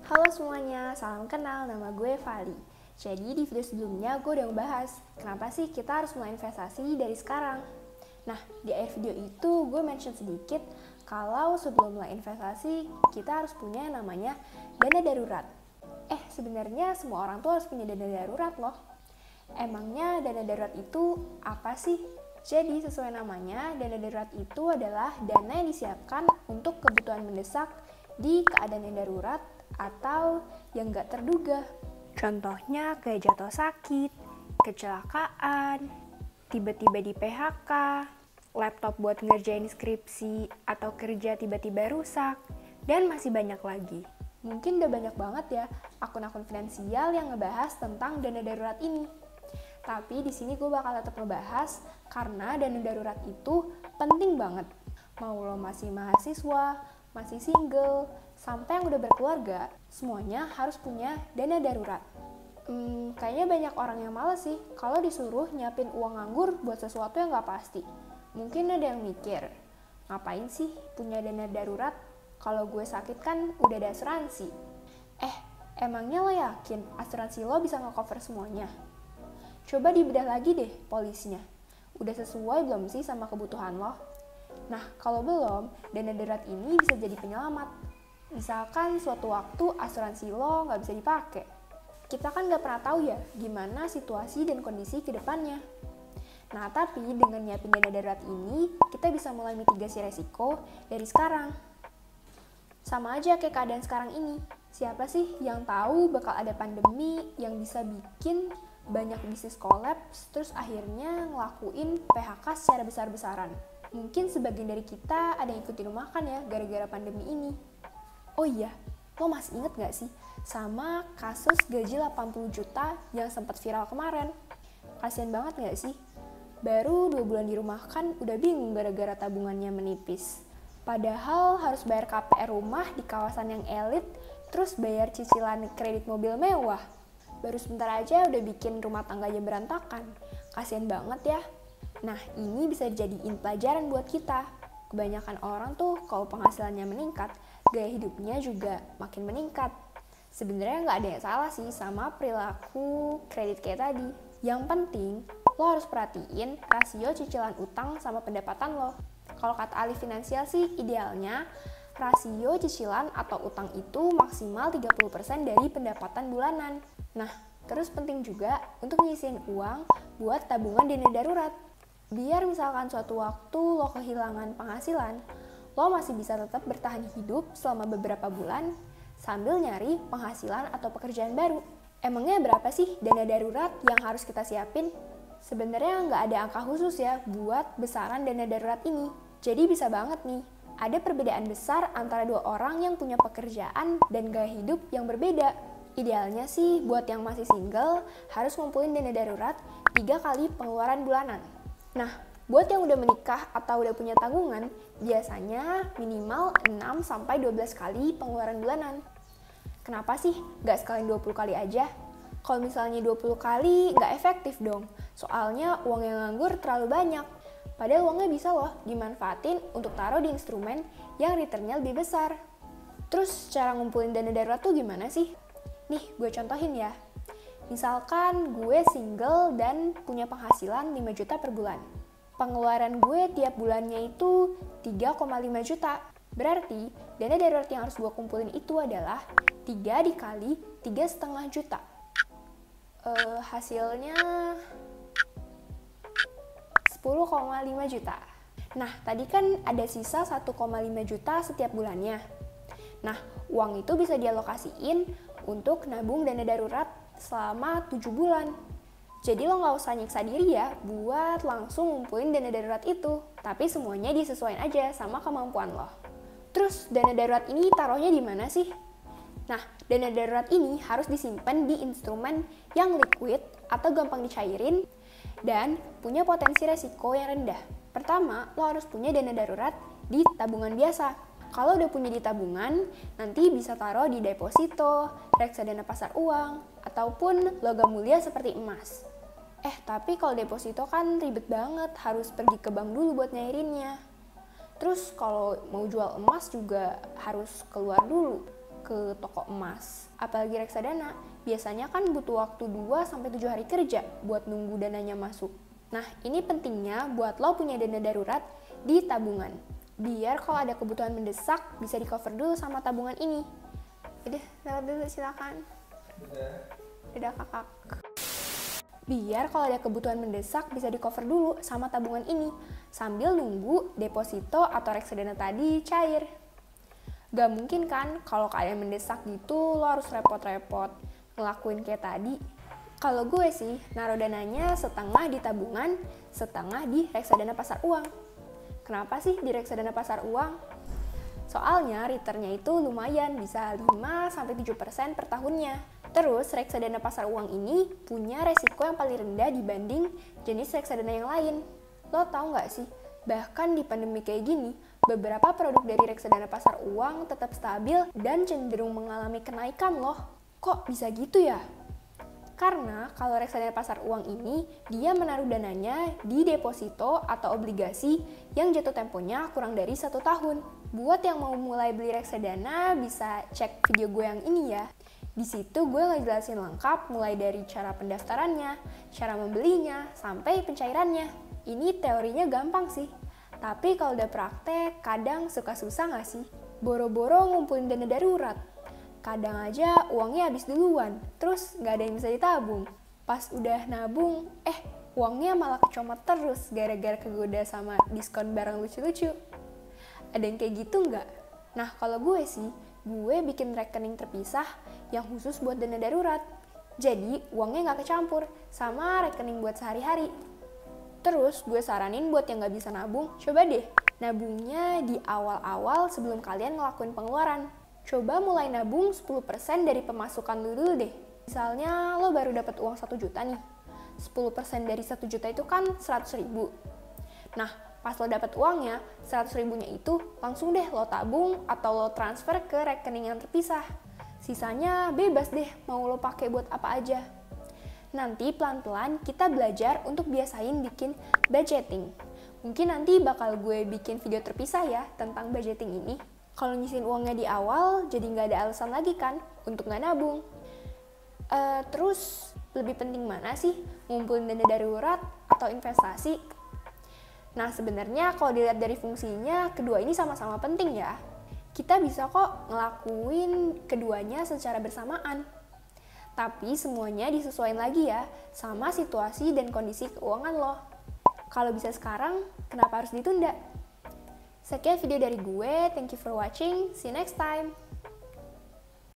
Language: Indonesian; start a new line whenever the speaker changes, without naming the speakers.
Halo semuanya, salam kenal, nama gue Vali. Jadi di video sebelumnya gue udah ngebahas kenapa sih kita harus mulai investasi dari sekarang. Nah, di akhir video itu gue mention sedikit kalau sebelum mulai investasi kita harus punya yang namanya dana darurat. Sebenarnya semua orang tuh harus punya dana darurat loh. Emangnya dana darurat itu apa sih? Jadi sesuai namanya, dana darurat itu adalah dana yang disiapkan untuk kebutuhan mendesak di keadaan yang darurat atau yang gak terduga. Contohnya kayak jatuh sakit, kecelakaan, tiba-tiba di PHK, laptop buat ngerjain skripsi atau kerja tiba-tiba rusak, dan masih banyak lagi. Mungkin udah banyak banget ya akun-akun finansial yang ngebahas tentang dana darurat ini. Tapi di sini gue bakal tetap ngebahas karena dana darurat itu penting banget. Mau lo masih mahasiswa, masih single, sampai yang udah berkeluarga, semuanya harus punya dana darurat. Kayaknya banyak orang yang males sih kalau disuruh nyiapin uang nganggur buat sesuatu yang gak pasti. Mungkin ada yang mikir, ngapain sih punya dana darurat? Kalau gue sakit kan udah ada asuransi. Emangnya lo yakin asuransi lo bisa nge-cover semuanya? Coba dibedah lagi deh polisnya. Udah sesuai belum sih sama kebutuhan lo? Nah, kalau belum, dana darurat ini bisa jadi penyelamat. Misalkan suatu waktu asuransi lo nggak bisa dipakai. Kita kan nggak pernah tahu ya gimana situasi dan kondisi ke depannya. Nah, tapi dengan nyiapin dana darurat ini, kita bisa mulai mitigasi resiko dari sekarang. Sama aja kayak keadaan sekarang ini. Siapa sih yang tahu bakal ada pandemi yang bisa bikin banyak bisnis kolaps, terus akhirnya ngelakuin PHK secara besar-besaran. Mungkin sebagian dari kita ada yang ikut dirumahkan ya gara-gara pandemi ini. Oh iya, lo masih inget gak sih sama kasus gaji 80 juta yang sempat viral kemarin? Kasian banget gak sih? Baru 2 bulan dirumahkan udah bingung gara-gara tabungannya menipis. Padahal harus bayar KPR rumah di kawasan yang elit, terus bayar cicilan kredit mobil mewah. Baru sebentar aja udah bikin rumah tangganya berantakan. Kasian banget ya. Nah, ini bisa dijadiin pelajaran buat kita. Kebanyakan orang tuh kalau penghasilannya meningkat, gaya hidupnya juga makin meningkat. Sebenarnya nggak ada yang salah sih sama perilaku kredit kayak tadi. Yang penting, lo harus perhatiin rasio cicilan utang sama pendapatan lo. Kalau kata ahli finansial sih, idealnya rasio cicilan atau utang itu maksimal 30% dari pendapatan bulanan. Nah, terus penting juga untuk nyisihin uang buat tabungan dana darurat. Biar misalkan suatu waktu lo kehilangan penghasilan, lo masih bisa tetap bertahan hidup selama beberapa bulan sambil nyari penghasilan atau pekerjaan baru. Emangnya berapa sih dana darurat yang harus kita siapin? Sebenarnya nggak ada angka khusus ya buat besaran dana darurat ini. Jadi bisa banget nih, ada perbedaan besar antara dua orang yang punya pekerjaan dan gaya hidup yang berbeda. Idealnya sih buat yang masih single harus ngumpulin dana darurat 3 kali pengeluaran bulanan. Nah, buat yang udah menikah atau udah punya tanggungan, biasanya minimal 6-12 kali pengeluaran bulanan. Kenapa sih nggak sekalian 20 kali aja? Kalau misalnya 20 kali nggak efektif dong, soalnya uang yang nganggur terlalu banyak. Padahal uangnya bisa loh dimanfaatin untuk taruh di instrumen yang returnnya lebih besar. Terus cara ngumpulin dana darurat tuh gimana sih? Nih, gue contohin ya. Misalkan gue single dan punya penghasilan 5 juta per bulan. Pengeluaran gue tiap bulannya itu 3,5 juta. Berarti dana darurat yang harus gue kumpulin itu adalah 3 dikali 3,5 juta. Hasilnya 10,5 juta. Nah, tadi kan ada sisa 1,5 juta setiap bulannya. Nah, uang itu bisa dialokasiin untuk nabung dana darurat selama 7 bulan. Jadi lo gak usah nyiksa diri ya buat langsung ngumpulin dana darurat itu. Tapi semuanya disesuaikan aja sama kemampuan lo. Terus dana darurat ini taruhnya di mana sih? Nah, dana darurat ini harus disimpan di instrumen yang liquid atau gampang dicairin dan punya potensi resiko yang rendah. Pertama, lo harus punya dana darurat di tabungan biasa. Kalau udah punya di tabungan, nanti bisa taruh di deposito, reksadana pasar uang, ataupun logam mulia seperti emas. Tapi kalau deposito kan ribet banget, harus pergi ke bank dulu buat nyairinnya. Terus kalau mau jual emas juga harus keluar dulu. ke toko emas. Apalagi reksadana, biasanya kan butuh waktu 2-7 hari kerja buat nunggu dananya masuk. Nah, ini pentingnya buat lo punya dana darurat di tabungan. Biar kalau ada kebutuhan mendesak, bisa di-cover dulu sama tabungan ini. Udah, lewat dulu silakan. Udah kakak. Biar kalau ada kebutuhan mendesak bisa di-cover dulu sama tabungan ini, sambil nunggu deposito atau reksadana tadi cair. Gak mungkin kan kalau keadaan mendesak gitu lo harus repot-repot ngelakuin kayak tadi. Kalau gue sih naruh dananya setengah di tabungan, setengah di reksadana pasar uang. Kenapa sih di reksadana pasar uang? Soalnya returnnya itu lumayan, bisa 5-7% per tahunnya. Terus reksadana pasar uang ini punya resiko yang paling rendah dibanding jenis reksadana yang lain. Lo tau gak sih, bahkan di pandemi kayak gini, beberapa produk dari reksadana pasar uang tetap stabil dan cenderung mengalami kenaikan loh. Kok bisa gitu ya? Karena kalau reksadana pasar uang ini, dia menaruh dananya di deposito atau obligasi yang jatuh temponya kurang dari 1 tahun. Buat yang mau mulai beli reksadana, bisa cek video gue yang ini ya. Di situ gue ngejelasin lengkap mulai dari cara pendaftarannya, cara membelinya, sampai pencairannya. Ini teorinya gampang sih, tapi kalau udah praktek kadang suka susah gak sih? Boro-boro ngumpulin dana darurat. Kadang aja uangnya habis duluan, terus gak ada yang bisa ditabung. Pas udah nabung, uangnya malah kecomot terus gara-gara kegoda sama diskon barang lucu-lucu. Ada yang kayak gitu nggak? Nah, kalau gue sih, gue bikin rekening terpisah yang khusus buat dana darurat. Jadi, uangnya nggak kecampur sama rekening buat sehari-hari. Terus, gue saranin buat yang nggak bisa nabung, coba deh nabungnya di awal-awal sebelum kalian ngelakuin pengeluaran. Coba mulai nabung 10% dari pemasukan lu dulu deh. Misalnya, lo baru dapat uang 1 juta nih. 10% dari 1 juta itu kan 100 ribu. Nah, pas lo dapet uangnya, 100 ribunya itu langsung deh lo tabung atau lo transfer ke rekening yang terpisah. Sisanya bebas deh mau lo pakai buat apa aja. Nanti pelan-pelan kita belajar untuk biasain bikin budgeting. Mungkin nanti bakal gue bikin video terpisah ya tentang budgeting ini. Kalau nyisihin uangnya di awal, jadi nggak ada alasan lagi kan untuk nggak nabung. Terus lebih penting mana sih, ngumpulin dana darurat atau investasi? Nah, sebenarnya kalau dilihat dari fungsinya, kedua ini sama-sama penting ya. Kita bisa kok ngelakuin keduanya secara bersamaan. Tapi semuanya disesuaikan lagi ya, sama situasi dan kondisi keuangan lo. Kalau bisa sekarang, kenapa harus ditunda? Sekian video dari gue, thank you for watching, see you next time.